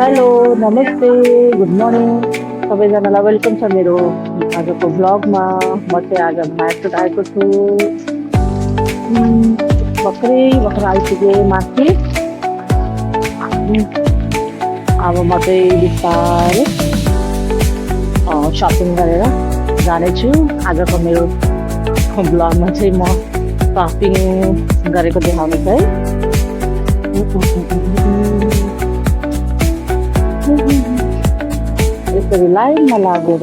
Hello, नमस्ते, good morning सबैजनालाई welcome छ मेरो आजको भ्लगमा। म चाहिँ आज मार्केट आएको छु। भर्खर आइपुगेँ माथि। अब म चाहिँ बिस्तारै सपिङ गरेर जानेछु। आजको मेरो भ्लगमा चाहिँ म सपिङ गरेको देखाउने है। यसरी लाइनमा लागेर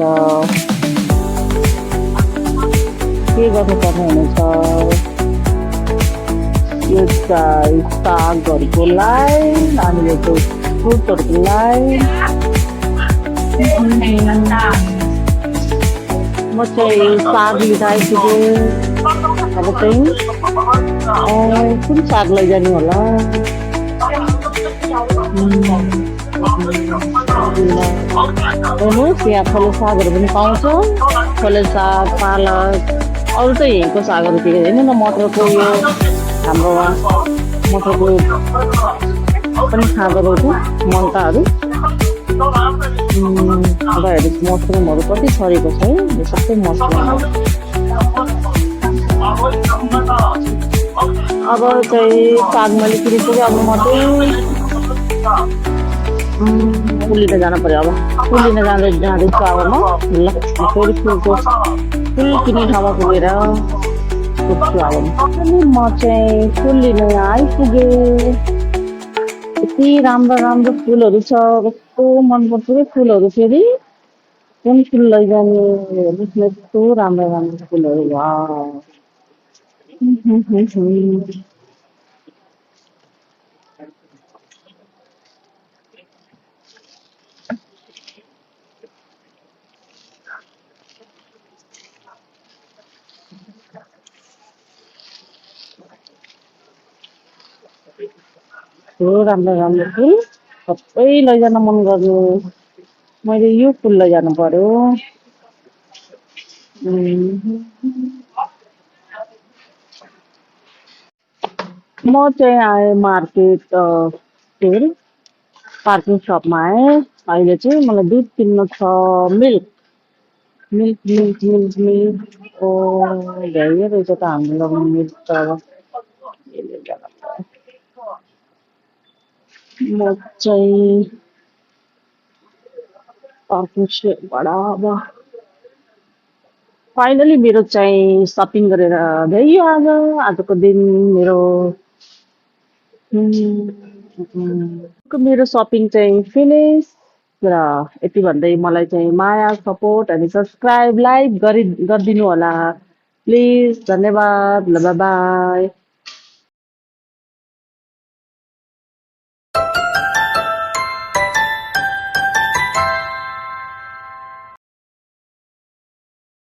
के गर्नुपर्ने हुनेछ, यो चाहिँ सागहरूको लाइन, अनि यो चाहिँ फ्रुट्सहरूको लाइन। म चाहिँ साग लिँदा आइपुगेँ। अब चाहिँ कुन साग लैजाने होला? हेर्नुहोस्, यहाँ खोले सागहरू पनि पाउँछ। खोले साग, पालक, अरू चाहिँ हिउँको सागहरू के हेर्नु न, मटरको यो हाम्रोमा मटरको पनि खाँदो रहेछ, मन्टाहरू। अब हेर्नुहोस् मसरुमहरू कति छरेको छ है, यो सबै मसरुम। अब चाहिँ साग मैले किनेको, अब म चाहिँ फुल लिन जानु पर्यो। अब फुल लिन जाँदैछु अब म। ल फेरि फुलको फुल किन्ने ठाउँमा पुगेर पुग्छु। अब म चाहिँ फुल लिन आइपुगेँ। यति राम्रो राम्रो फुलहरू छ, कस्तो मनपर्छ कि फुलहरू। फेरि कुन फुल लैजाने, हेर्नुहोस् न यस्तो राम्रो राम्रो फुलहरू। वाह, यस्तो राम्रो राम्रो फुल सबै लैजान मन गर्यो। मैले यो फुल लैजानु पर्यो। म चाहिँ आएँ मार्केट पार्किङ सपमा आएँ। अहिले चाहिँ मलाई दुध किन्नु छ, milk milk milk milk milk. भ्याइए रहेछ त हामीलाई मिल्क त। अब यसले गर्दा म चाहिँ पार्किङ सेपबाट अब फाइनली मेरो चाहिँ सपिङ गरेर भ्याइयो। आजको दिन मेरो मेरो सपिङ चाहिँ फिनिस। र यति भन्दै मलाई चाहिँ माया, सपोर्ट अनि सब्सक्राइब, लाइक गरिदिनु होला प्लिज। धन्यवाद। ल बाई बाई।